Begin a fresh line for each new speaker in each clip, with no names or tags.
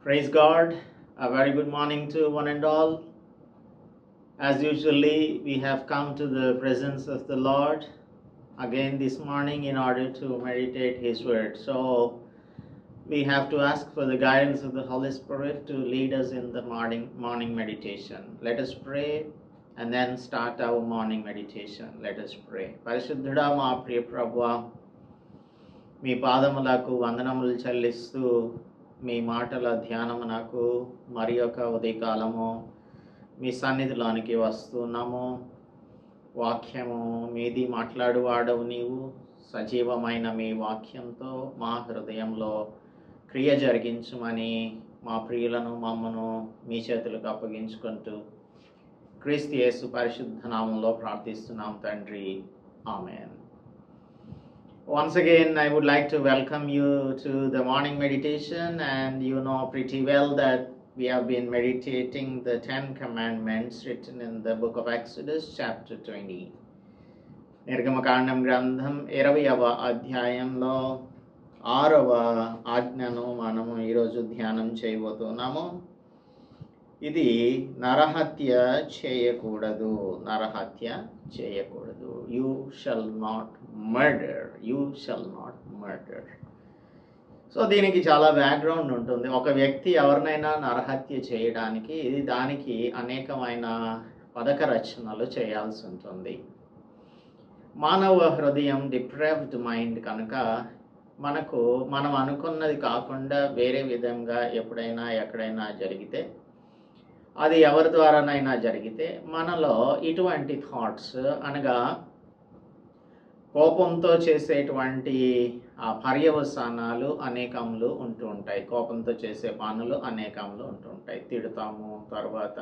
Praise God. A very good morning to one and all. As usually, we have come to the presence of the Lord again this morning in order to meditate His Word. So, we have to ask for the guidance of the Holy Spirit to lead us in the morning meditation. Let us pray and then start our morning meditation. Let us pray. పరిశుద్ధుడా మా ప్రియ ప్రభువా, మీ పాదములకు వందనములు చెల్లిస్తూ మీ మాటల ధ్యానమునకు మరి ఒక ఉదయకాలము మీ సన్నిధిలోనికి వస్తున్నాము. వాక్యము మీది మాట్లాడువాడవు నీవు. సజీవమైన మీ వాక్యంతో మా హృదయంలో క్రియ జరిగించమని మా ప్రియులను మమ్మను మీ చేతులకు అప్పగించుకుంటూ క్రీస్తు యేసు పరిశుద్ధ నామంలో ప్రార్థిస్తున్నాం తండ్రి. ఆమేన్. Once again, I would like to welcome you to the morning meditation, and you know pretty well that we have been meditating the 10 commandments written in the book of Exodus, chapter 20. నిర్గమకాండం గ్రంథం 20వ అధ్యాయంలో 6వ ఆజ్ఞను మనము ఈరోజు ధ్యానం చేయబోతున్నాము. ఇది నరహత్య చేయకూడదు. నరహత్య చేయకూడదు. You shall not murder. You shall not murder. So దీనికి చాలా బ్యాక్గ్రౌండ్ ఉంటుంది. ఒక వ్యక్తి ఎవరినైనా నరహత్య చేయడానికి దానికి అనేకమైన పథక రచనలు చేయాల్సి ఉంటుంది. మానవ హృదయం డిప్రైవ్డ్ మైండ్ కనుక మనం అనుకున్నది కాకుండా వేరే విధంగా ఎప్పుడైనా ఎక్కడైనా జరిగితే, అది ఎవరి ద్వారానైనా జరిగితే మనలో ఇటువంటి థాట్స్ అనగా కోపంతో చేసేటువంటి పర్యవసానాలు అనేకములు ఉంటూ ఉంటాయి. కోపంతో చేసే పనులు అనేకములు ఉంటూ ఉంటాయి. తిడతాము, తర్వాత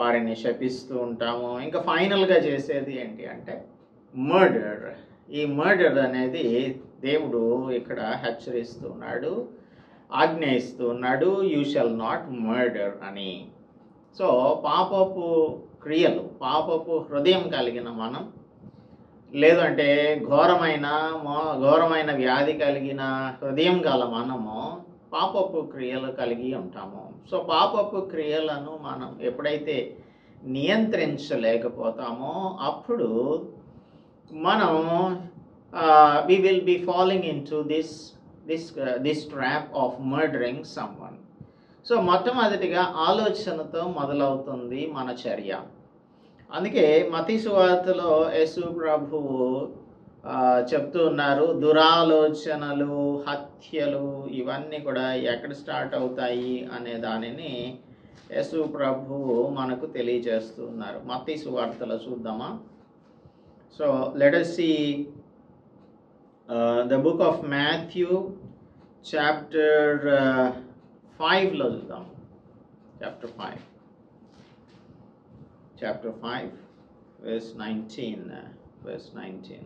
వారిని శపిస్తూ ఉంటాము, ఇంకా ఫైనల్గా చేసేది ఏంటి అంటే మర్డర్. ఈ మర్డర్ అనేది దేవుడు ఇక్కడ హెచ్చరిస్తున్నాడు, ఆజ్ఞయిస్తూ ఉన్నాడు, యూ షల్ నాట్ మర్డర్ అని. సో పాపపు క్రియలు, పాపపు హృదయం కలిగిన మనం, లేదంటే ఘోరమైన వ్యాధి కలిగిన హృదయం గల మనము పాపపు క్రియలు కలిగి ఉంటాము. సో పాపపు క్రియలను మనం ఎప్పుడైతే నియంత్రించలేకపోతామో అప్పుడు మనం we will be falling into this trap of murdering someone. So మొట్టమొదటిగా ఆలోచనతో మొదలవుతుంది మన చర్య. అందుకే మత్తయి సువార్తలో యేసు ప్రభువు చెప్తూ ఉన్నారు, దురాలోచనలు, హత్యలు ఇవన్నీ కూడా ఎక్కడ స్టార్ట్ అవుతాయి అనే దానిని యేసు ప్రభువు మనకు తెలియజేస్తూ ఉన్నారు. మత్తయి సువార్తలో చూద్దామా? So let us see the book of Matthew chapter 5లో చూద్దాం. chapter 5 verse 19.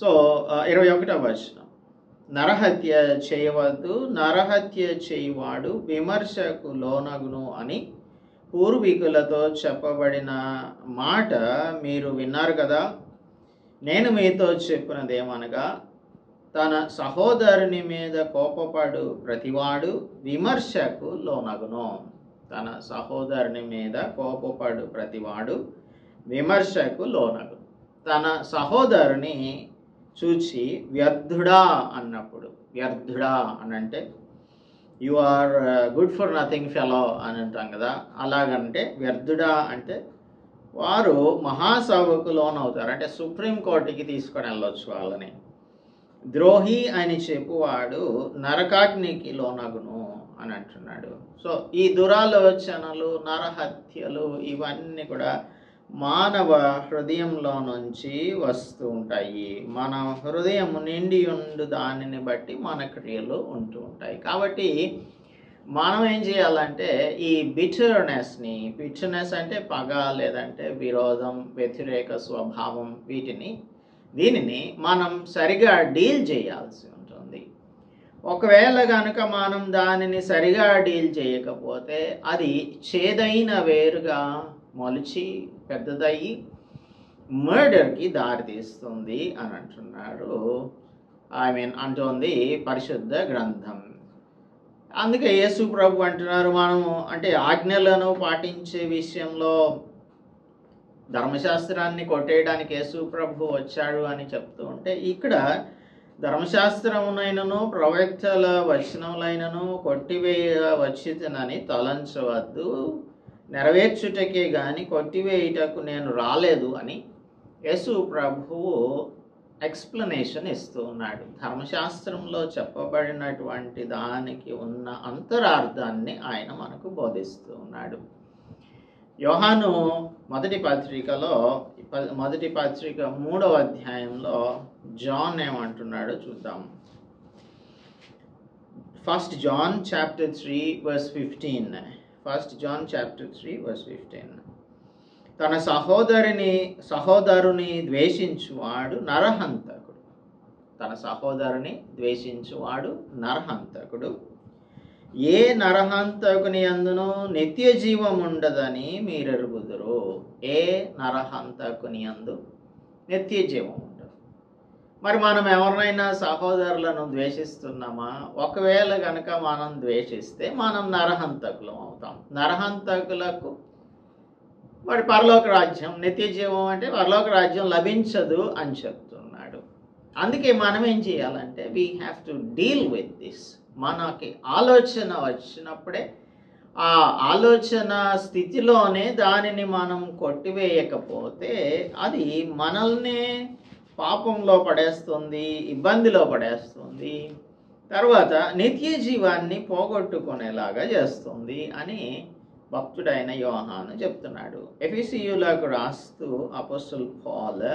సో 21వ వచనం, నరహత్య చేయవద్దు, నరహత్య చేయువాడు విమర్శకు లోనగును అని పూర్వీకులతో చెప్పబడిన మాట మీరు విన్నారు కదా. నేను మీతో చెప్పినదేమనగా, తన సహోదరుని మీద కోపపడు ప్రతివాడు విమర్శకు లోనగును. తన సహోదరుని మీద కోపపడు ప్రతివాడు విమర్శకు లోనగును. తన సహోదరుని చూచి వ్యర్థుడా అన్నప్పుడు, వ్యర్థుడా అనంటే you are good for nothing fellow అని అంటాం కదా, అలాగంటే వ్యర్థుడా అంటే వారు మహాసభకు లోనవుతారు, అంటే సుప్రీంకోర్టుకి తీసుకొని వెళ్ళొచ్చు వాళ్ళని. ద్రోహి అని చెప్పువాడు నరకాగ్నికి లోనగును అని అంటున్నాడు. సో ఈ దురాలోచనలు, నరహత్యలు ఇవన్నీ కూడా మానవ హృదయంలో నుంచి వస్తూ ఉంటాయి. మన హృదయం నిండి ఉండు దానిని బట్టి మన క్రియలు ఉంటూ ఉంటాయి. కాబట్టి మనం ఏం చేయాలంటే ఈ బిటర్నెస్ అంటే పగ, లేదంటే విరోధం, వ్యతిరేక స్వభావం, దీనిని మనం సరిగా డీల్ చేయాల్సి ఉంటుంది. ఒకవేళ కనుక మనం దానిని సరిగా డీల్ చేయకపోతే అది చేదైన వేరుగా మొలిచి పెద్దదయ్యి మర్డర్కి దారితీస్తుంది అని అంటున్నారు. అంటోంది పరిశుద్ధ గ్రంథం. అందుకే యేసు ప్రభు అంటున్నారు, మనము అంటే ఆజ్ఞలను పాటించే విషయంలో ధర్మశాస్త్రాన్ని కొట్టేయడానికి యేసు ప్రభు వచ్చాడు అని చెప్తూ ఉంటే, ఇక్కడ ధర్మశాస్త్రమునైనను ప్రవక్తల వచనములైనను కొట్టివేయ వచ్చినని తలంచవద్దు, నెరవేర్చుటకే గాని కొట్టివేయుటకు నేను రాలేదు అని యేసు ప్రభువు ఎక్స్ప్లెనేషన్ ఇస్తూ ఉన్నాడు. ధర్మశాస్త్రంలో చెప్పబడినటువంటి దానికి ఉన్న అంతరార్థాన్ని ఆయన మనకు బోధిస్తూ ఉన్నాడు. యోహాను మొదటి పత్రిక 3వ అధ్యాయంలో జాన్ ఏమంటున్నాడో చూద్దాం. 1 John chapter 3 verse 15. 1 John chapter 3 verse 15. తన సహోదరుని ద్వేషించువాడు నరహంతకుడు. తన సహోదరుని ద్వేషించువాడు నరహంతకుడు. ఏ నరహంతకుని యందును నిత్య జీవం ఉండదని మీరెరుగుదురు. ఏ నరహంతకుని యందు నిత్య జీవం ఉండదు. మరి మనం ఎవరినైనా సహోదరులను ద్వేషిస్తున్నామా? ఒకవేళ కనుక మనం ద్వేషిస్తే మనం నరహంతకులం అవుతాం. నరహంతకులకు మరి పరలోక రాజ్యం, నిత్య జీవం అంటే పరలోక రాజ్యం లభించదు అని చెప్తున్నాడు. అందుకే మనం ఏం చేయాలంటే we have to deal with this. మనకి ఆలోచన వచ్చినప్పుడే ఆ ఆలోచన స్థితిలోనే దానిని మనం కొట్టివేయకపోతే అది మనల్ని పాపంలో పడేస్తుంది, ఇబ్బందిలో పడేస్తుంది, తర్వాత నిత్య జీవాన్ని పోగొట్టుకునేలాగా చేస్తుంది అని భక్తుడైన యోహాను చెప్తున్నాడు. ఎఫెసీయులకు రాస్తూ అపోస్తలుడు పౌలు,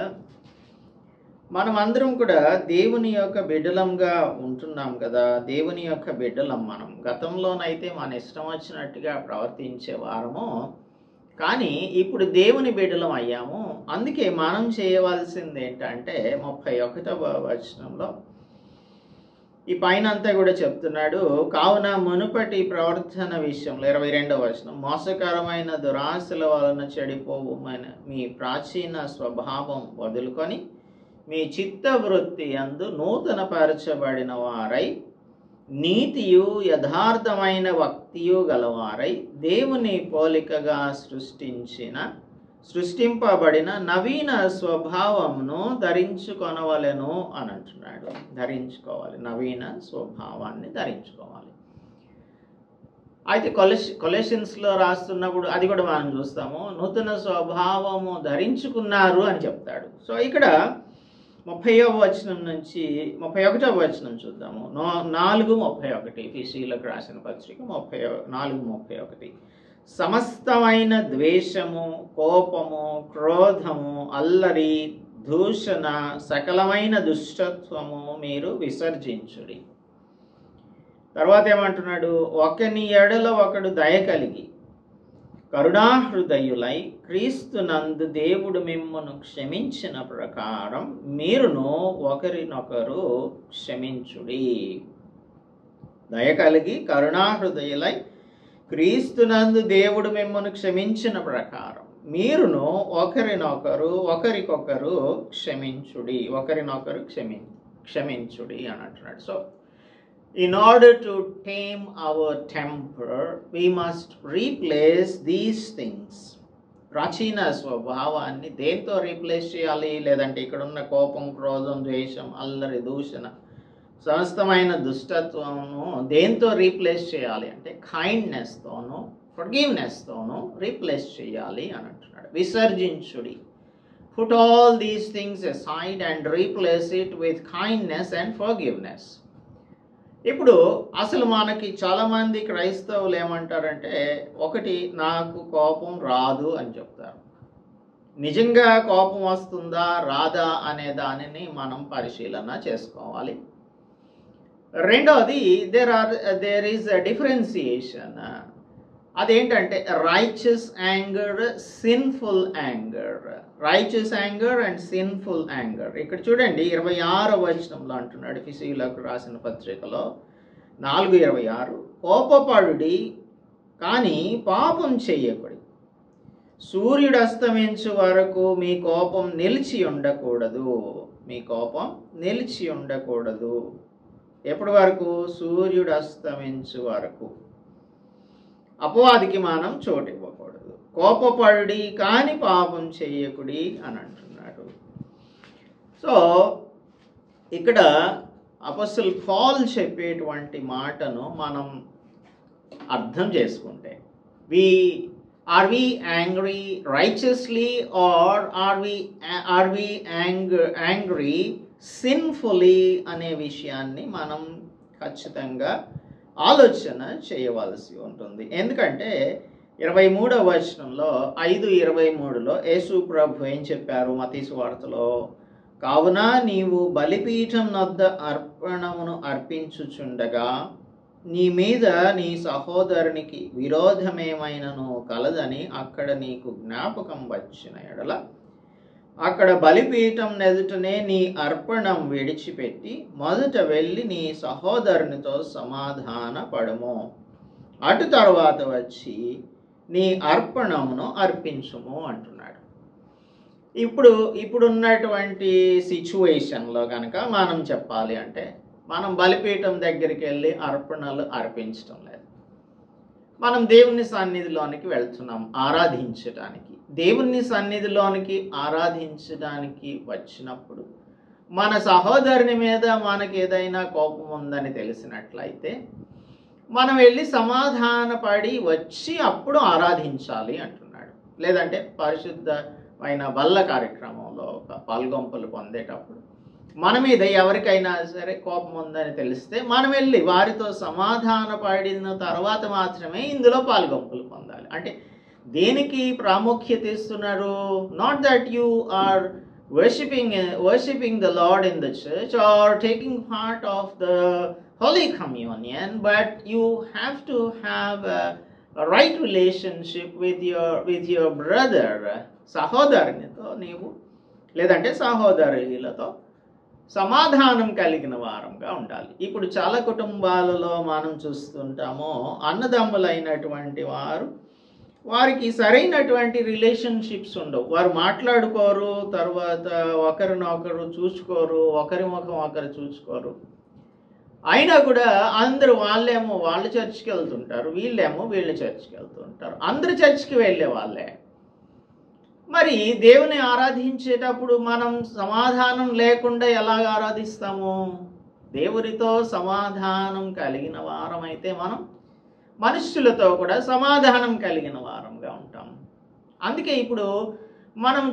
మనమందరం కూడా దేవుని యొక్క బిడ్డలంగా ఉంటున్నాం కదా, దేవుని యొక్క బిడ్డలం మనం. గతంలోనైతే మన ఇష్టం వచ్చినట్టుగా ప్రవర్తించే వారము, కానీ ఇప్పుడు దేవుని బిడ్డలం అయ్యాము. అందుకే మనం చేయవలసింది ఏంటంటే 31వ వచనంలో ఈ పైన అంతా కూడా చెప్తున్నాడు. కావున మునుపటి ప్రవర్తన విషయంలో 22వ వచనం, మోసకరమైన దురాశల వలన చెడిపోవుమైన మీ ప్రాచీన స్వభావం వదులుకొని మీ చిత్తవృత్తి యందు నూతన పరచబడిన వారై నీతియు యథార్థమైన భక్తియు గలవారై దేవుని పోలికగా సృష్టింపబడిన నవీన స్వభావమును ధరించుకొనవలెను అని అంటున్నాడు. ధరించుకోవాలి, నవీన స్వభావాన్ని ధరించుకోవాలి. అయితే కొలెషన్స్లో రాస్తున్నప్పుడు అది కూడా మనం చూస్తాము, నూతన స్వభావము ధరించుకున్నారు అని చెప్తాడు. సో ఇక్కడ 30వ వచనం నుంచి 31వ వచనం చూద్దాము. 4:31 ఎఫెసీయులకు రాసిన పత్రిక 4:31. సమస్తమైన ద్వేషము, కోపము, క్రోధము, అల్లరి, దూషణ, సకలమైన దుష్టత్వము మీరు విసర్జించుడి. తర్వాత ఏమంటున్నాడు? ఒకని ఎడల ఒకడు దయ కలిగి కరుణాహృదయులై క్రీస్తునందు దేవుడు మిమ్మును క్షమించిన ప్రకారం మీరును ఒకరినొకరు క్షమించుడి. దయ కలిగి కరుణాహృదయులై క్రీస్తునందు దేవుడు మిమ్మును క్షమించిన ప్రకారం మీరును ఒకరికొకరు క్షమించుడి. క్షమించుడి అని అంటున్నాడు. So in order to tame our temper, we must replace these things. ప్రాచీన స్వభావాన్ని దేంతో రీప్లేస్ చేయాలి? లేదంటే ఇక్కడ ఉన్న కోపం, క్రోధం, ద్వేషం, అల్లరి, దూషణ, సమస్తమైన దుష్టత్వమును దేంతో రీప్లేస్ చేయాలి అంటే కైండ్నెస్తోనూ ఫర్గివ్నెస్తోనూ రీప్లేస్ చేయాలి అని అంటున్నాడు. విసర్జించుడి. Put all these things aside and replace it with kindness and forgiveness. ఇప్పుడు అసలు మనకి చాలామంది క్రైస్తవులు ఏమంటారంటే, ఒకటి, నాకు కోపం రాదు అని చెప్తారు. నిజంగా కోపం వస్తుందా రాదా అనే దానిని మనం పరిశీలన చేసుకోవాలి. రెండవది, దేర్ ఈజ్ అ డిఫరెన్సియేషన్. అదేంటంటే righteous anger, sinful anger. Righteous anger and sinful anger. ఇక్కడ చూడండి 26వ వచనంలో అంటున్నాడు ఎఫెసీయులకు రాసిన పత్రికలో 4:26, కోపపడుడి కానీ పాపం చెయ్యకుడి, సూర్యుడు అస్తమించు వరకు మీ కోపం నిలిచి ఉండకూడదు. మీ కోపం నిలిచి ఉండకూడదు. ఎప్పటి వరకు? సూర్యుడు అస్తమించు వరకు. అపవాదికి మనం చోటు ఇవ్వకూడదు. కోపపడి కాని పాపం చెయ్యకుడి అని అంటున్నాడు. సో ఇక్కడ అపోస్తలుడు పౌలు చెప్పేటువంటి మాటను మనం అర్థం చేసుకుంటే, are we angry righteously or are we angry sinfully అనే విషయాన్ని మనం ఖచ్చితంగా ఆలోచన చేయవలసి ఉంటుంది. ఎందుకంటే 23వ వచనంలో 5:23లో యేసు ప్రభు ఏం చెప్పారు మత్తయి సువార్తలో? కావున నీవు బలిపీఠం వద్ద అర్పణమును అర్పించుచుండగా నీ మీద నీ సహోదరునికి విరోధమేమైనను కలదని అక్కడ నీకు జ్ఞాపకం వచ్చిన ఎడల అక్కడ బలిపీఠం ఎదుటనే నీ అర్పణం విడిచిపెట్టి మొదట వెళ్ళి నీ సహోదరునితో సమాధాన పడము. అటు తర్వాత వచ్చి నీ అర్పణమును అర్పించుము అంటున్నాడు. ఇప్పుడున్నటువంటి సిచ్యువేషన్లో కనుక మనం చెప్పాలి అంటే, మనం బలిపీఠం దగ్గరికి వెళ్ళి అర్పణలు అర్పించడం లేదు. మనం దేవుని సన్నిధిలోనికి వెళ్తున్నాం ఆరాధించడానికి. దేవుని సన్నిధిలోనికి ఆరాధించడానికి వచ్చినప్పుడు మన సహోదరుని మీద మనకి ఏదైనా కోపం ఉందని తెలిసినట్లయితే మనం వెళ్ళి సమాధానపడి వచ్చి అప్పుడు ఆరాధించాలి అంటున్నాడు. లేదంటే పరిశుద్ధమైన బల్ల కార్యక్రమంలో పాల్గొంపులు పొందేటప్పుడు మన మీద ఎవరికైనా సరే కోపం ఉందని తెలిస్తే మనం వెళ్ళి వారితో సమాధాన పడిన తర్వాత మాత్రమే ఇందులో పాల్గొంపులు పొందాలి. అంటే దేనికి ప్రాముఖ్యత ఇస్తున్నారు? Not that you are worshipping the lord in the church or taking part of the holy communion, but you have to have right relationship with your brother. సహోదరునితో నీవు లేదంటే సహోదరులతో సమాధానం కలిగిన వారంగా ఉండాలి. ఇప్పుడు చాలా కుటుంబాలలో మనం చూస్తుంటాము, అన్నదమ్ములైనటువంటి వారికి సరైనటువంటి రిలేషన్షిప్స్ ఉండవు. వారు మాట్లాడుకోరు, తర్వాత ఒకరినొకరు చూసుకోరు, ఒకరి ముఖం ఒకరు చూసుకోరు. అయినా కూడా అందరూ వాళ్ళేమో వాళ్ళ చర్చికి వెళ్తుంటారు, వీళ్ళేమో వీళ్ళ చర్చికి వెళ్తుంటారు. అందరు చర్చికి వెళ్ళే వాళ్ళే. మరి దేవుని ఆరాధించేటప్పుడు మనం సమాధానం లేకుండా ఎలాగ ఆరాధిస్తాము? దేవునితో సమాధానం కలిగిన వారమైతే మనం మనుష్యులతో కూడా సమాధానం కలిగిన వారంగా ఉంటాం. అందుకే ఇప్పుడు మనం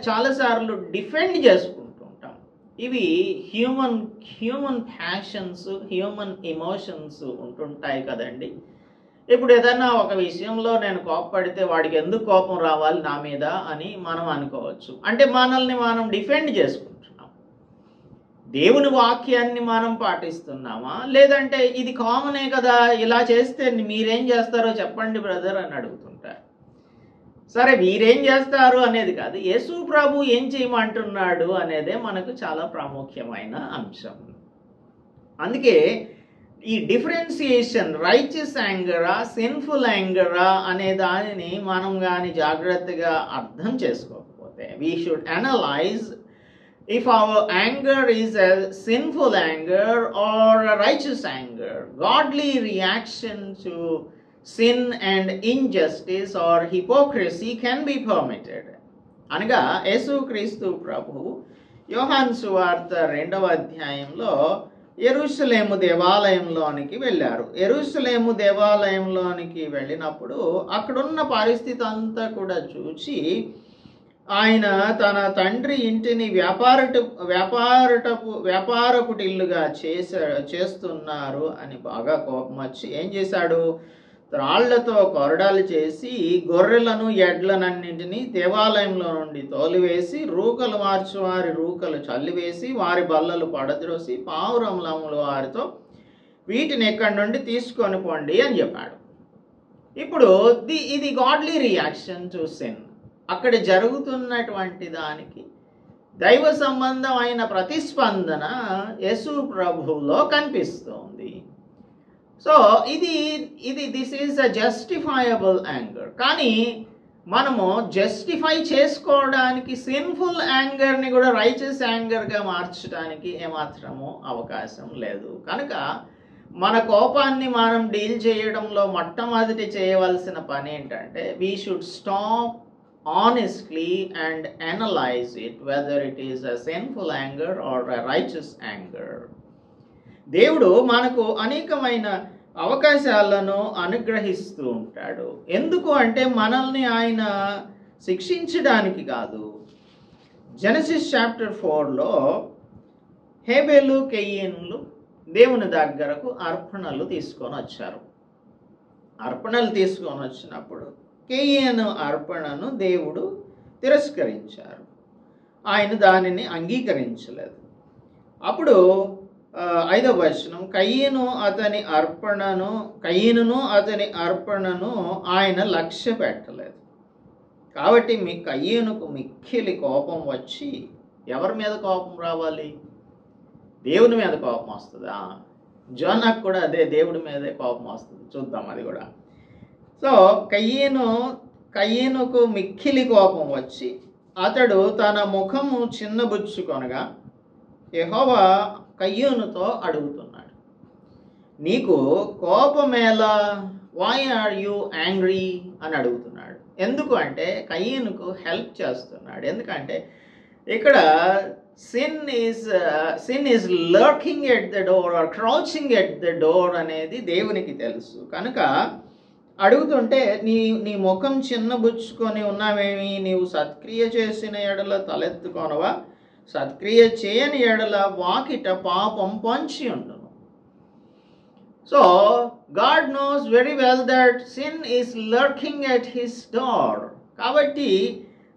చాలాసార్లు డిఫెండ్ చేసుకుంటూ ఉంటాం. ఇవి హ్యూమన్ ప్యాషన్స్, హ్యూమన్ ఎమోషన్స్ ఉంటుంటాయి కదండి. ఇప్పుడు ఏదైనా ఒక విషయంలో నేను కోపపడితే వాడికి ఎందుకు కోపం రావాలి నా మీద అని మనం అనుకోవచ్చు. అంటే మనల్ని మనం డిఫెండ్ చేసుకుంటున్నాం. దేవుని వాక్యాన్ని మనం పాటిస్తున్నామా? లేదంటే ఇది కామనే కదా, ఇలా చేస్తే మీరేం చేస్తారో చెప్పండి బ్రదర్ అని అడుగుతుంటారు. సరే, వీరేం చేస్తారు అనేది కాదు, యేసు ప్రభు ఏం చేయమంటున్నాడు అనేదే మనకు చాలా ప్రాముఖ్యమైన అంశం. అందుకే ఈ డిఫరెన్సియేషన్, రైచియస్ యాంగరా సిన్ఫుల్ యాంగరా అనే దానిని మనం కానీ జాగ్రత్తగా అర్థం చేసుకోకపోతే, we should analyse if our anger is a sinful anger or a righteous anger. Godly reaction to sin and injustice or hypocrisy can be permitted. అనగా యేసుక్రీస్తు ప్రభువు యోహాను సువార్త 2వ అధ్యాయంలో యెరూషలేము దేవాలయంలోనికి వెళ్ళారు. యెరూషలేము దేవాలయంలోనికి వెళ్ళినప్పుడు అక్కడున్న పరిస్థితి అంతా కూడా చూసి ఆయన తన తండ్రి ఇంటిని వ్యాపారపుటిల్లుగా చేస్తున్నారు అని బాగా కోపం వచ్చి ఏం చేశాడు? రాళ్లతో కొరడాలు చేసి గొర్రెలను ఎడ్లనన్నింటినీ దేవాలయంలో నుండి తోలివేసి రూకలు మార్చి వారి రూకలు చల్లివేసి వారి బల్లలు పడద్రోసి పావురములములు వారితో వీటిని ఎక్కడి నుండి తీసుకొని పోండి అని చెప్పాడు. ఇప్పుడు ఇది గాడ్లీ రియాక్షన్ టు సిన్. అక్కడ జరుగుతున్నటువంటి దానికి దైవ సంబంధమైన ప్రతిస్పందన యేసు ప్రభువులో కనిపిస్తోంది. So this is a justifiable anger. కానీ మనము జస్టిఫై చేసుకోవడానికి సిన్ఫుల్ యాంగర్ని కూడా రైచస్ యాంగర్గా మార్చడానికి ఏమాత్రము అవకాశం లేదు. కనుక మన కోపాన్ని మనం డీల్ చేయడంలో మొట్టమొదటి చేయవలసిన పని ఏంటంటే we should stop honestly and analyze it whether it is a sinful anger or a righteous anger. దేవుడు మనకు అనేకమైన అవకాశాలను అనుగ్రహిస్తూ ఉంటాడు. ఎందుకు అంటే మనల్ని ఆయన శిక్షించడానికి కాదు. జెనసిస్ చాప్టర్ 4లో హేబెలు కయీనులు దేవుని దగ్గరకు అర్పణలు తీసుకొని వచ్చారు. అర్పణలు తీసుకొని వచ్చినప్పుడు కయీను అర్పణను దేవుడు తిరస్కరించారు. ఆయన దానిని అంగీకరించలేదు. అప్పుడు 5వ వచనం, కయీనును అతని అర్పణను ఆయన లక్ష్య పెట్టలేదు. కాబట్టి కయీనుకు మిక్కిలి కోపం వచ్చి, ఎవరి మీద కోపం రావాలి? దేవుని మీద కోపం వస్తుందా? జోనాకు కూడా అదే దేవుడి మీదే కోపం వస్తుంది. చూద్దాం అది కూడా. సో కయీనుకు మిక్కిలి కోపం వచ్చి అతడు తన ముఖము చిన్నబుచ్చుకొనగా యెహోవా కయీనుతో అడుగుతున్నాడు, నీకు కోపమేలా? వై ఆర్ యూ యాంగ్రీ అని అడుగుతున్నాడు. ఎందుకు అంటే కయీనుకు హెల్ప్ చేస్తున్నాడు. ఎందుకంటే ఇక్కడ sin is lurking at the door or crouching at the door అనేది దేవునికి తెలుసు. కనుక అడుగుతుంటే నీ ముఖం చిన్నబుచ్చుకొని ఉన్నావేమి? నీవు సత్క్రియ చేసిన ఎడల తలెత్తుకొనవా? సత్క్రియ చేయని ఎడల వాకిట పాపం పొంచి ఉండును. So God knows very well that sin is lurking at his door. కాబట్టి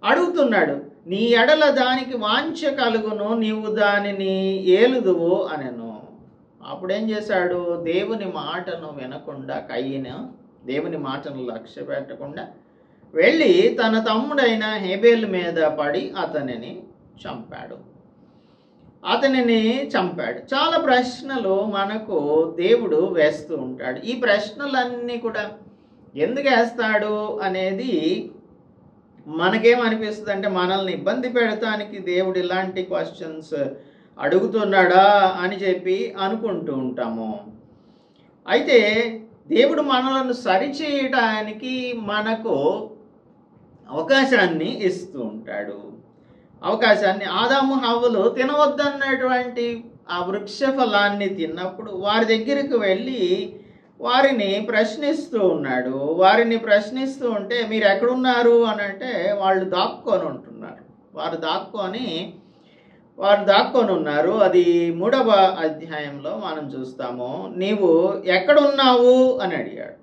అడుగుతున్నాడు, నీ ఎడల దానికి వాంఛ కలుగును, నీవు దానిని ఏలుదువు అనెను. అప్పుడేం చేశాడు? దేవుని మాటను వినకుండా కయీను దేవుని మాటను లక్ష్య పెట్టకుండా వెళ్ళి తన తమ్ముడైన హేబెలు మీద పడి అతనిని చంపాడు. చాలా ప్రశ్నలు మనకు దేవుడు వేస్తూ ఉంటాడు. ఈ ప్రశ్నలన్నీ కూడా ఎందుకు వేస్తాడు అనేది మనకేమనిపిస్తుంది అంటే మనల్ని ఇబ్బంది పెడతానికి దేవుడు ఇలాంటి క్వశ్చన్స్ అడుగుతున్నాడా అని చెప్పి అనుకుంటూ ఉంటాము. అయితే దేవుడు మనలను సరిచేయడానికి మనకు అవకాశాన్ని ఇస్తూ ఉంటాడు. ఆదాము హవ్వలు తినవద్దన్నటువంటి ఆ వృక్ష ఫలాన్ని తిన్నప్పుడు వారి దగ్గరికి వెళ్ళి వారిని ప్రశ్నిస్తూ ఉన్నాడు. వారిని ప్రశ్నిస్తూ ఉంటే మీరు ఎక్కడున్నారు అని అంటే వాళ్ళు దాక్కొని ఉంటున్నారు. వారు దాక్కొని ఉన్నారు. అది 3వ అధ్యాయంలో మనం చూస్తాము. నీవు ఎక్కడున్నావు అని అడిగాడు.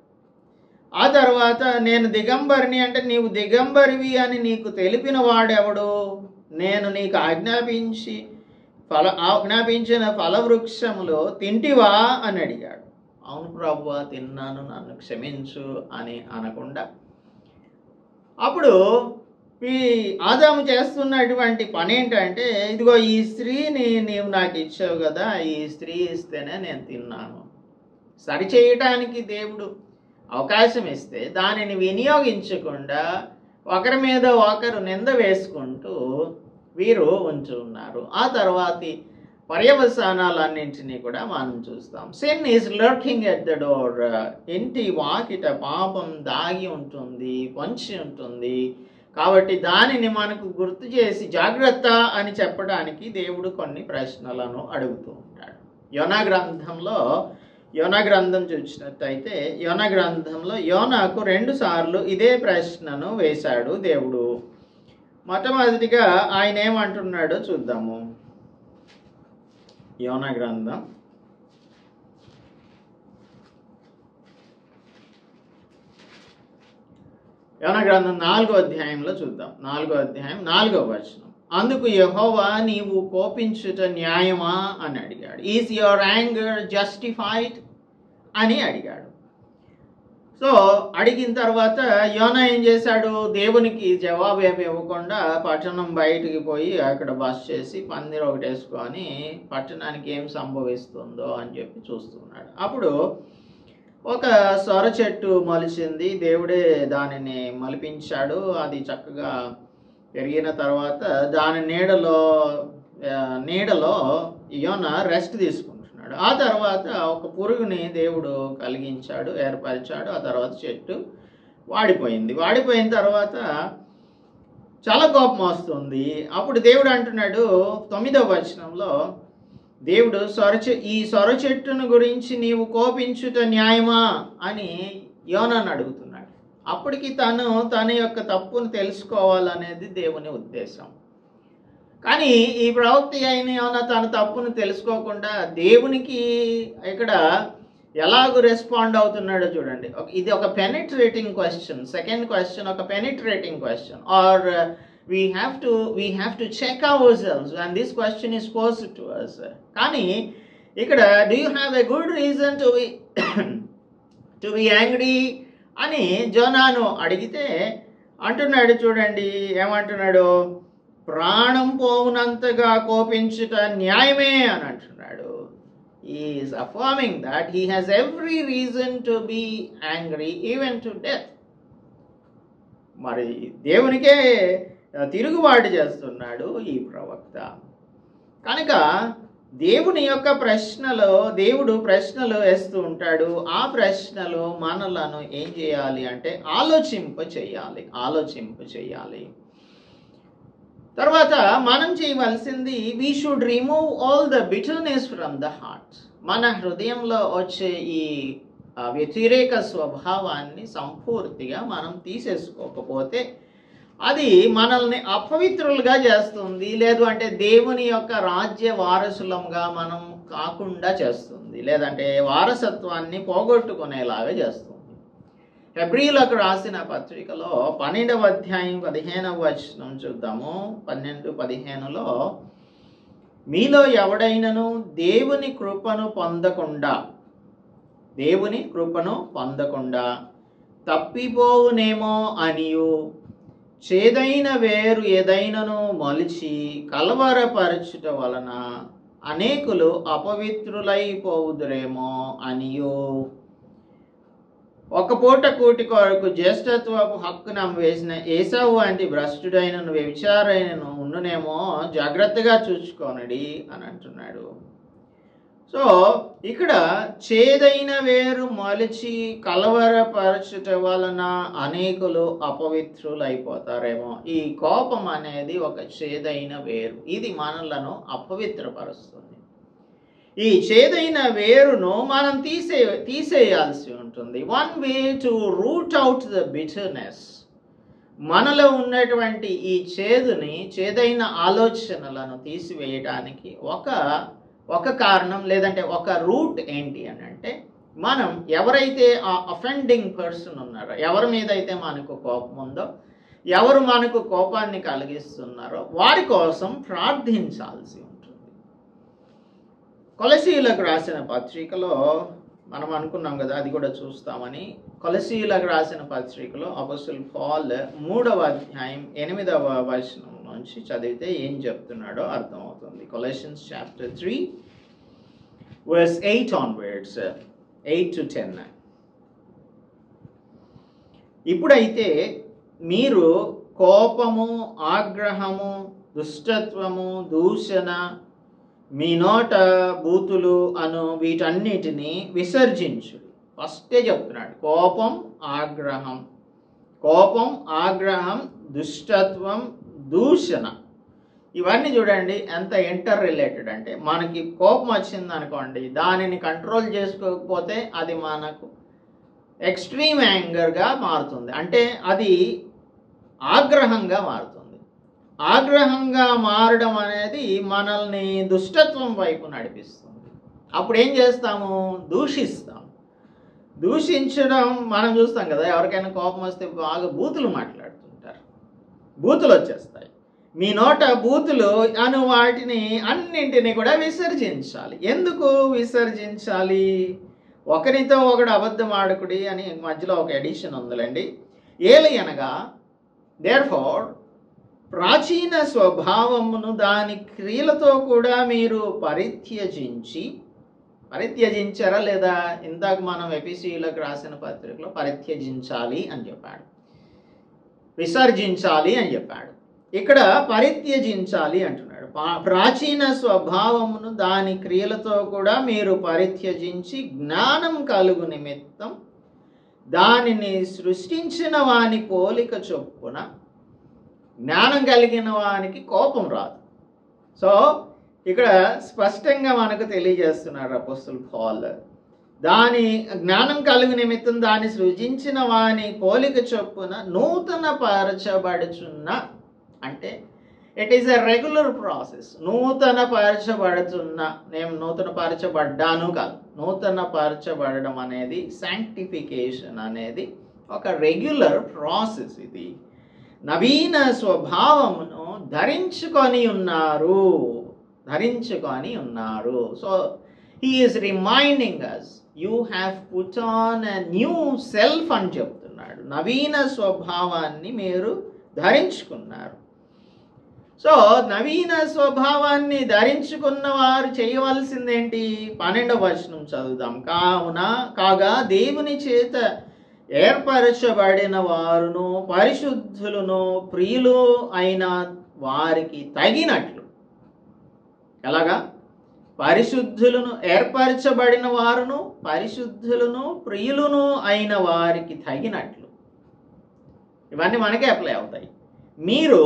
ఆ తర్వాత నేను దిగంబరిని అంటే నీవు దిగంబరివి అని నీకు తెలిపిన వాడెవడు? నేను నీకు ఆజ్ఞాపించిన ఫలవృక్షములో తింటివా అని అడిగాడు. అవును ప్రభువా తిన్నాను, నన్ను క్షమించు అని అనకుండా అప్పుడు ఈ ఆదాము చేస్తున్నటువంటి పని ఏంటంటే, ఇదిగో ఈ స్త్రీని నీవు నాకు ఇచ్చావు కదా, ఈ స్త్రీ ఇస్తేనే నేను తిన్నాను. సరిచేయటానికి దేవుడు అవకాశం ఇస్తే దానిని వినియోగించకుండా ఒకరి మీద ఒకరు నింద వేసుకుంటూ వీరు ఉంచి ఉన్నారు. ఆ తర్వాతి పర్యవసానాలన్నింటినీ కూడా మనం చూస్తాం. Sin is lurking at the door. ఇంటి వాకిట పాపం దాగి ఉంటుంది, పొంచి ఉంటుంది. కాబట్టి దానిని మనకు గుర్తు చేసి జాగ్రత్త అని చెప్పడానికి దేవుడు కొన్ని ప్రశ్నలను అడుగుతూ ఉంటాడు. యోనా గ్రంథం చూసినట్టయితే యోనా గ్రంథంలో యోనాకు 2 సార్లు ఇదే ప్రశ్నను వేశాడు దేవుడు. మొట్టమొదటిగా ఆయన ఏమంటున్నాడో చూద్దాము. యోనా గ్రంథం 4వ అధ్యాయంలో చూద్దాం. 4వ అధ్యాయం 4వ వచనం. అందుకు యెహోవా నీవు కోపించుట న్యాయమా అని అడిగాడు. ఈజ్ యువర్ యాంగర్ జస్టిఫైడ్ అని అడిగాడు. సో అడిగిన తర్వాత యోనా ఏం చేశాడు? దేవునికి జవాబు ఏమి ఇవ్వకుండా పట్టణం బయటికి పోయి అక్కడ బస్ చేసి పందిరి ఒకటి వేసుకొని పట్టణానికి ఏం సంభవిస్తుందో అని చెప్పి చూస్తున్నాడు. అప్పుడు ఒక సొర చెట్టు మొలిచింది. దేవుడే దానిని మొలిపించాడు. అది చక్కగా పెరిగిన తర్వాత దాని నీడలో యోనా రెస్ట్ తీసుకుంటున్నాడు. ఆ తర్వాత ఒక పురుగుని దేవుడు కలిగించాడు, ఏర్పరిచాడు. ఆ తర్వాత చెట్టు వాడిపోయింది. వాడిపోయిన తర్వాత చాలా కోపం వస్తుంది. అప్పుడు దేవుడు అంటున్నాడు 9వ వచనంలో, దేవుడు ఈ సొర చెట్టును గురించి నీవు కోపించుట న్యాయమా అని యోనాను అడుగుతున్నాడు. అప్పటికి తన యొక్క తప్పును తెలుసుకోవాలనేది దేవుని ఉద్దేశం. కానీ ఈ ప్రవక్త అయిన యోనా తన తప్పును తెలుసుకోకుండా దేవునికి ఇక్కడ ఎలాగూ రెస్పాండ్ అవుతున్నాడో చూడండి. ఇది ఒక పెనిట్రేటింగ్ క్వశ్చన్. సెకండ్ క్వశ్చన్ ఒక penetrating question. Are we have to check ourselves when this question is posed to us. కానీ ఇక్కడ do you have a good reason to be angry అని జోనాను అడిగితే అంటున్నాడు చూడండి, ఏమంటున్నాడు, ప్రాణం పోవునంతగా కోపించుట న్యాయమే అని అంటున్నాడు. He is affirming that he has every reason to be angry even to death. మరి దేవునికే తిరుగుబాటు చేస్తున్నాడు ఈ ప్రవక్త. కనుక దేవుడు ప్రశ్నలు వేస్తూ ఉంటాడు. ఆ ప్రశ్నలు మనలను ఏం చేయాలి అంటే ఆలోచింప చేయాలి. తర్వాత మనం చేయవలసింది we should remove all the bitterness from the heart. మన హృదయంలో వచ్చే ఈ వ్యతిరేక స్వభావాన్ని సంపూర్తిగా మనం తీసేసుకోకపోతే అది మనల్ని అపవిత్రులుగా చేస్తుంది. లేదు అంటే దేవుని యొక్క రాజ్య వారసులంగా మనం కాకుండా చేస్తుంది. లేదంటే వారసత్వాన్ని పోగొట్టుకునేలాగా చేస్తుంది. హెబ్రీయులకు రాసిన పత్రికలో 12వ అధ్యాయం 15వ వచనం చూద్దాము. 12-15లో, మీలో ఎవడైనను దేవుని కృపను పొందకుండా తప్పిపోవునేమో అనియు చేదైన వేరు ఏదైనను మొలిచి కలవరపరచుట వలన అనేకులు అపవిత్రులైపోవుదురేమో అనియు, ఒక పూట కూటి కొరకు జ్యేష్ఠత్వపు హక్కును వేసిన ఏసావు వంటి భ్రష్టుడైనను వ్యభిచారైనను ఉండునేమో జాగ్రత్తగా చూసుకోనడి అని అంటున్నాడు. సో ఇక్కడ చేదైన వేరు మొలిచి కలవరపరచుట వలన అనేకులు అపవిత్రులు అయిపోతారేమో. ఈ కోపం అనేది ఒక చేదైన వేరు. ఇది మనలను అపవిత్రపరుస్తుంది. ఈ చేదైన వేరును మనం తీసేయాల్సి ఉంటుంది. One way to root out the bitterness, మనలో ఉన్నటువంటి ఈ చేదైన ఆలోచనలను తీసివేయడానికి ఒక కారణం లేదంటే ఒక రూట్ ఏంటి అని అంటే, మనం ఎవరైతే ఆ అఫెండింగ్ పర్సన్ ఉన్నారో, ఎవరి మీద అయితే మనకు కోపం ఉందో, ఎవరు మనకు కోపాన్ని కలిగిస్తున్నారో వారి కోసం ప్రార్థించాల్సి ఉంటుంది. కొలసీయులకు రాసిన పత్రికలో మనం అనుకున్నాం కదా, అది కూడా చూస్తామని. కొలసీయులకు రాసిన పత్రికలో అపోస్తలుడు పౌలు 3వ అధ్యాయం 8వ వచనం నుంచి చదివితే ఏం చెప్తున్నాడో అర్థమవుతుంది. కొలెషన్స్ చాప్టర్ 3 verse 8 onwards, 8-10. ఇప్పుడైతే మీరు కోపము, ఆగ్రహము, దుష్టత్వము, దూషణ, మీ నోట బూతులు అను వీటన్నిటిని విసర్జించుడి. ఫస్టే చెప్తున్నాడు, కోపం, ఆగ్రహం, దుష్టత్వం, దూషణ. ఇవన్నీ చూడండి ఎంత ఇంటర్ రిలేటెడ్ అంటే, మనకి కోపం వచ్చింది అనుకోండి, దానిని కంట్రోల్ చేసుకోకపోతే అది మనకు ఎక్స్ట్రీమ్ యాంగర్గా మారుతుంది. అంటే అది ఆగ్రహంగా మారుతుంది. ఆగ్రహంగా మారడం అనేది మనల్ని దుష్టత్వం వైపు నడిపిస్తుంది. అప్పుడు ఏం చేస్తాము? దూషిస్తాం. దూషించడం మనం చూస్తాం కదా, ఎవరికైనా కోపం వస్తే బాగా బూతులు మాట్లాడుతుంటారు, బూతులు వచ్చేస్తాయి. మీ నోట బూతులు అను వాటిని అన్నింటినీ కూడా విసర్జించాలి. ఎందుకు విసర్జించాలి? ఒకరితో ఒకడు అబద్ధం ఆడకుడి అని మధ్యలో ఒక ఎడిషన్ ఉందిలేండి. ఏలయనగా దేర్ఫోర్ ప్రాచీన స్వభావమును దాని క్రియలతో కూడా మీరు పరిత్యజించి పరిత్యజించారా లేదా? ఇందాక మనం ఎఫెసీయులకు రాసిన పత్రికలో పరిత్యజించాలి అని చెప్పాడు, విసర్జించాలి అని చెప్పాడు. ఇక్కడ పరిత్యజించాలి అంటున్నాడు. ప్రాచీన స్వభావమును దాని క్రియలతో కూడా మీరు పరిత్యజించి జ్ఞానం కలుగు నిమిత్తం దానిని సృష్టించిన వాని పోలిక చొప్పున. జ్ఞానం కలిగిన వానికి కోపం రాదు. సో ఇక్కడ స్పష్టంగా మనకు తెలియజేస్తున్నారు అపోస్తలుడు పౌలు. దాని జ్ఞానం కలుగు నిమిత్తం దాన్ని సృజించిన వాని పోలిక చొప్పున నూతన పరచబడుచున్న, అంటే it is a regular process. నూతన పరచబడుతున్న, నేను నూతన పరచబడ్డాను కాదు, నూతన పరచబడడం అనేది, శాంక్టిఫికేషన్ అనేది ఒక రెగ్యులర్ ప్రాసెస్. ఇది నవీన స్వభావమును ధరించుకొని ఉన్నారు, ధరించుకొని ఉన్నారు. So he is reminding us, you have put on a new self అని చెప్తున్నాడు. నవీన స్వభావాన్ని మీరు ధరించుకున్నారు. సో నవీన స్వభావాన్ని ధరించుకున్న వారు చేయవలసిందేంటి? 12వ వచనం చదువుదాం. కాగా దేవుని చేత ఏర్పరచబడిన వారును పరిశుద్ధులను ప్రియులు అయిన వారికి తగినట్లు. ఎలాగా? పరిశుద్ధులను, ఏర్పరచబడిన వారును పరిశుద్ధులను ప్రియులను అయిన వారికి తగినట్లు. ఇవన్నీ మనకే అప్లై అవుతాయి. మీరు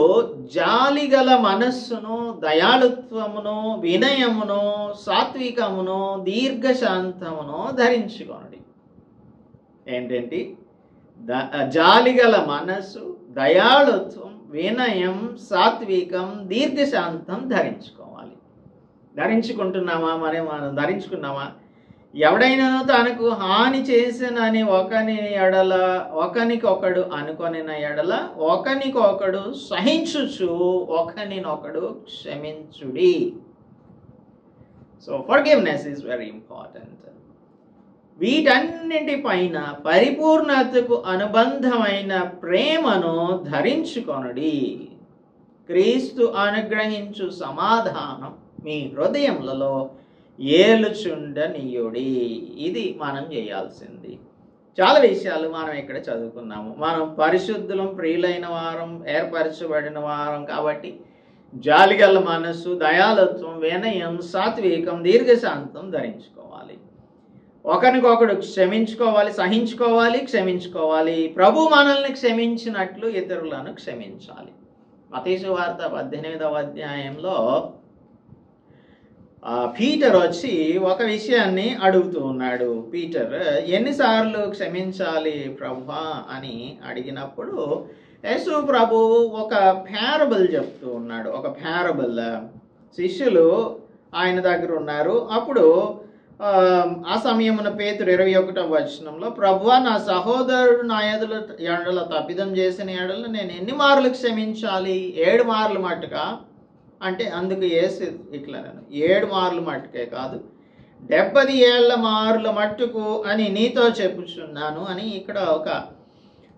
జాలిగల మనస్సును, దయాళుత్వమును, వినయమును, సాత్వికమును, దీర్ఘశాంతమును ధరించుకోండి. ఏంటంటి? జాలిగల మనస్సు, దయాళుత్వం, వినయం, సాత్వికం, దీర్ఘశాంతం ధరించుకోవాలి. ధరించుకుంటున్నామా? మరి మనం ధరించుకున్నామా? ఎవడైనాను తనకు హాని చేసినని ఒకనికొకడు అనుకొనిన ఎడల ఒకనికొకడు సహించుచు ఒకనినొకడు క్షమించుడి. So forgiveness is very important. వీటన్నిటిపైన పరిపూర్ణతకు అనుబంధమైన ప్రేమను ధరించుకొనుడి. క్రీస్తు అనుగ్రహించు సమాధానం మీ హృదయములలో ఏలుచుండనీయుడి. ఇది మనం చేయాల్సింది. చాలా విషయాలు మనం ఇక్కడ చదువుకున్నాము. మనం పరిశుద్ధులం, ప్రియులైన వారం, ఏర్పరచబడిన వారం కాబట్టి జాలిగల మనస్సు, దయాళుత్వం, వినయం, సాత్వికం, దీర్ఘశాంతం ధరించుకోవాలి. ఒకరికొకడు క్షమించుకోవాలి, సహించుకోవాలి, క్షమించుకోవాలి. ప్రభు మనల్ని క్షమించినట్లు ఇతరులను క్షమించాలి. మత్తయి సువార్త 18వ అధ్యాయంలో పీటర్ వచ్చి ఒక విషయాన్ని అడుగుతూ ఉన్నాడు. పీటర్ ఎన్నిసార్లు క్షమించాలి ప్రభువా అని అడిగినప్పుడు యేసు ప్రభు ఒక ప్యారబుల్ చెప్తూ ఉన్నాడు. ఒక ప్యారబుల్. శిష్యులు ఆయన దగ్గర ఉన్నారు. అప్పుడు ఆ సమయమున పేతురు 21వ వచనంలో, ప్రభువా నా సహోదరుడు నా ఎడల తప్పిదం చేసిన ఎడల నేను ఎన్ని మార్లు క్షమించాలి? 7 మార్లు మట్టుగా అంటే అందుకు యేసు ఇట్లా 7 మార్లు మట్టుకే కాదు 70 మార్ల మట్టుకు అని నీతో చెప్పుచున్నాను అని ఇక్కడ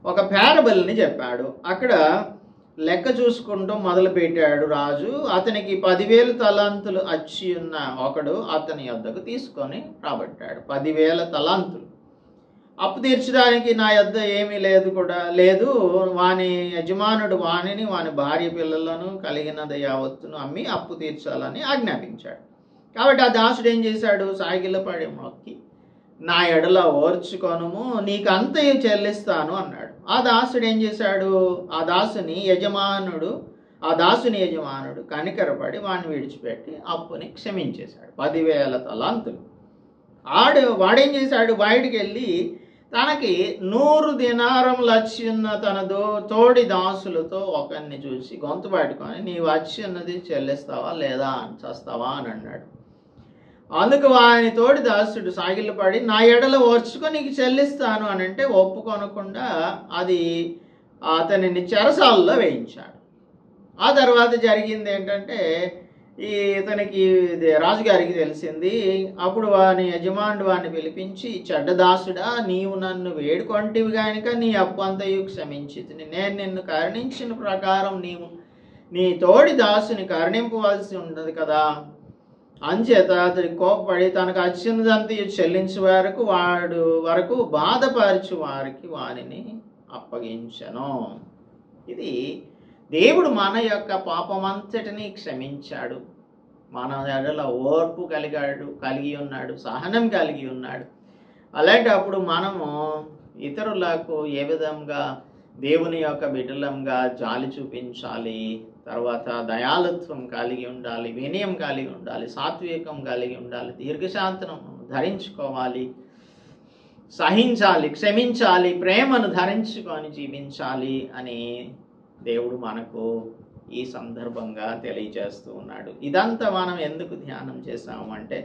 ఒక ప్యారబుల్ని చెప్పాడు. అక్కడ లెక్క చూసుకుంటూ మొదలు పెట్టాడు రాజు. అతనికి 10,000 తలాంతులు అచ్చి ఉన్న ఒకడు అతని యొద్దకు తీసుకొని రాబట్టాడు. 10,000 తలాంతులు. అప్పు తీర్చడానికి నా యొద్ద ఏమీ లేదు. వాని యజమానుడు వానిని, వాని భార్య పిల్లలను, కలిగినది యావత్తును అమ్మి అప్పు తీర్చాలని ఆజ్ఞాపించాడు. కాబట్టి ఆ దాసుడు ఏం చేశాడు? సాగిలపడి మొక్కి, నా ఎడల ఓర్చుకొనుము, నీకు అంతయు చెల్లిస్తాను అన్నాడు. ఆ దాసుడు ఏం చేశాడు? ఆ దాసుని యజమానుడు కనికరపడి వాడిని విడిచిపెట్టి అప్పుని క్షమించేశాడు. 10,000 తలాంతులు. వాడేం చేశాడు? బయటికి వెళ్ళి తనకి 100 దినారములు వచ్చి ఉన్న తన తోడి దాసులతో ఒకరిని చూసి గొంతు పట్టుకొని, నీవు వచ్చి ఉన్నది చెల్లిస్తావా లేదా, చేస్తావా అని అన్నాడు. అందుకు వాని తోడి దాసుడు సాగిలపడి, నా ఎడల ఓర్చుకొని నీకు చెల్లిస్తాను అని అంటే ఒప్పుకొనకుండా అది అతనిని చెరసాలలో వేయించాడు. ఆ తర్వాత జరిగింది ఏంటంటే, ఇతనికి రాజుగారికి తెలిసింది. అప్పుడు వాని యజమానుడు వాడిని పిలిపించి, చెడ్డదాసుడా, నీవు నన్ను వేడుకొంటివి కనుక నీ అప్పు అంతయు క్షమించితిని. నేను నిన్ను కరుణించిన ప్రకారం నీవు నీ తోడి దాసుని కరుణింపవలసి ఉండదు కదా. అంచేత అతడి కోపపడి తనకు వచ్చినదంతయు చెల్లించే వరకు బాధపరచు వారికి వారిని అప్పగించెను. ఇది దేవుడు మన యొక్క పాపమంతటిని క్షమించాడు. మన ఎడల ఓర్పు కలిగి ఉన్నాడు, సహనం కలిగి ఉన్నాడు. అలాంటప్పుడు మనము ఇతరులకు ఏ విధంగా దేవుని యొక్క బిడ్డలంగా జాలి చూపించాలి, తర్వాత దయాళుత్వం కలిగి ఉండాలి, వినయం కలిగి ఉండాలి, సాత్వికం కలిగి ఉండాలి, దీర్ఘశాంతం ధరించుకోవాలి, సహించాలి, క్షమించాలి, ప్రేమను ధరించుకొని జీవించాలి అని దేవుడు మనకు ఈ సందర్భంగా తెలియజేస్తూ ఉన్నాడు. ఇదంతా మనం ఎందుకు ధ్యానం చేసాము అంటే,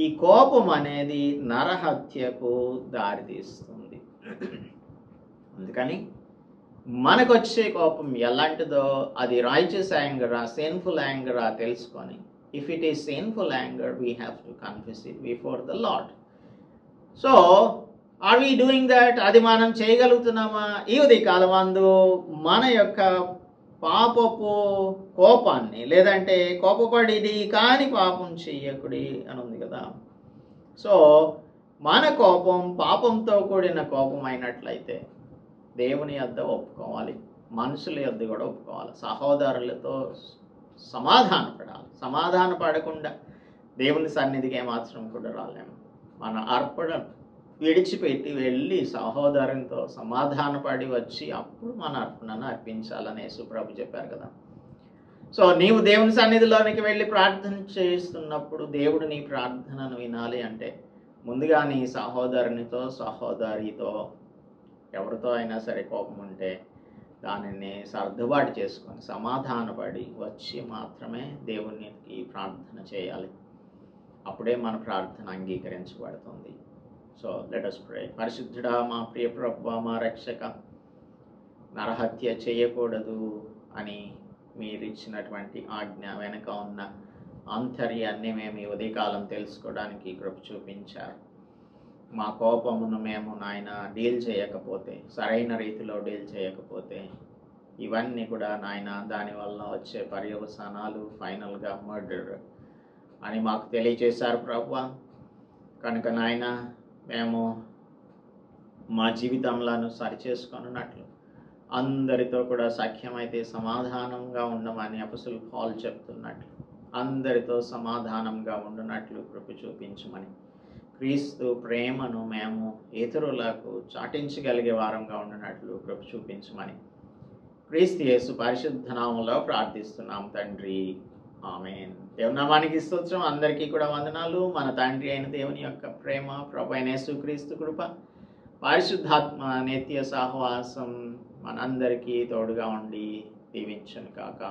ఈ కోపం అనేది నరహత్యకు దారితీస్తుంది. అందుకని మనకొచ్చే కోపం ఎలాంటిదో, అది రైచియస్ యాంగరా, సిన్ఫుల్ యాంగరా తెలుసుకొని, if it is sinful anger we have to confess it before the lord. So are we doing that? అది మనం చేయగలుగుతున్నామా? ఈ ఉదయకాలం అందు మన యొక్క పాపపు కోపాన్ని, లేదంటే కోపపడిది కానీ పాపం చెయ్యకుడి అని ఉంది కదా. సో మన కోపం పాపంతో కూడిన కోపం అయినట్లయితే దేవుని యొద్ద ఒప్పుకోవాలి, మనుషుల యొద్ద కూడా ఒప్పుకోవాలి, సహోదరులతో సమాధానపడాలి. సమాధాన పడకుండా దేవుని సన్నిధికి ఏమాత్రం కూడా రాలేము. మన అర్పణ విడిచిపెట్టి వెళ్ళి సహోదరునితో సమాధానపడి వచ్చి అప్పుడు మన అర్పణను అర్పించాలని యేసుప్రభు చెప్పారు కదా. సో నీవు దేవుని సన్నిధిలోనికి వెళ్ళి ప్రార్థన చేస్తున్నప్పుడు దేవుడు నీ ప్రార్థనను వినాలి అంటే ముందుగా నీ సహోదరునితో, సహోదరితో, ఎవరితో అయినా సరే కోపం ఉంటే దానిని సర్దుబాటు చేసుకొని సమాధానపడి వచ్చి మాత్రమే దేవునికి ప్రార్థన చేయాలి. అప్పుడే మన ప్రార్థన అంగీకరించబడుతుంది. So let us pray. పరిశుద్ధుడా, మా ప్రియ ప్రభువా, మా రక్షక, నరహత్య చేయకూడదు అని మీరిచ్చినటువంటి ఆజ్ఞ వెనుక ఉన్న ఆంతర్యాన్ని మేము ఈ ఉదయకాలం తెలుసుకోవడానికి కృప చూపించారు. మా కోపమును మేము నాయన డీల్ చేయకపోతే, సరైన రీతిలో డీల్ చేయకపోతే ఇవన్నీ కూడా నాయన దానివల్ల వచ్చే పర్యవసానాలు ఫైనల్గా మర్డర్ అని మాకు తెలియజేశారు ప్రభువా. కనుక నాయన మేము మా జీవితంలో సరిచేసుకున్నట్లు అందరితో కూడా సఖ్యమైతే సమాధానంగా ఉండమని అపొస్తలుడు పౌలు చెప్తున్నట్లు అందరితో సమాధానంగా ఉండునట్లు కృప చూపించమని, క్రీస్తు ప్రేమను మేము ఇతరులకు చాటించగలిగే వారంగా ఉండినట్లు కృప చూపించమని క్రీస్తు యేసు పరిశుద్ధ నామములో ప్రార్థిస్తున్నాం తండ్రి, ఆమేన్. దేవుని నామానికి స్తోత్రం. అందరికీ కూడా వందనాలు. మన తండ్రి అయిన దేవుని యొక్క ప్రేమ, ప్రభు అయిన యేసుక్రీస్తు కృప, పరిశుద్ధాత్మ నిత్య సహవాసం మనందరికీ తోడుగా ఉండి దీవించును కాక.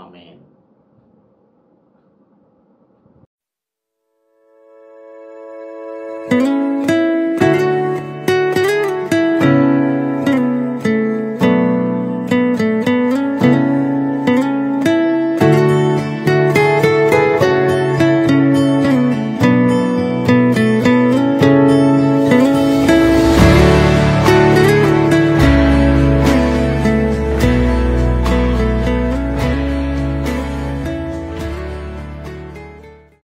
ఆమేన్.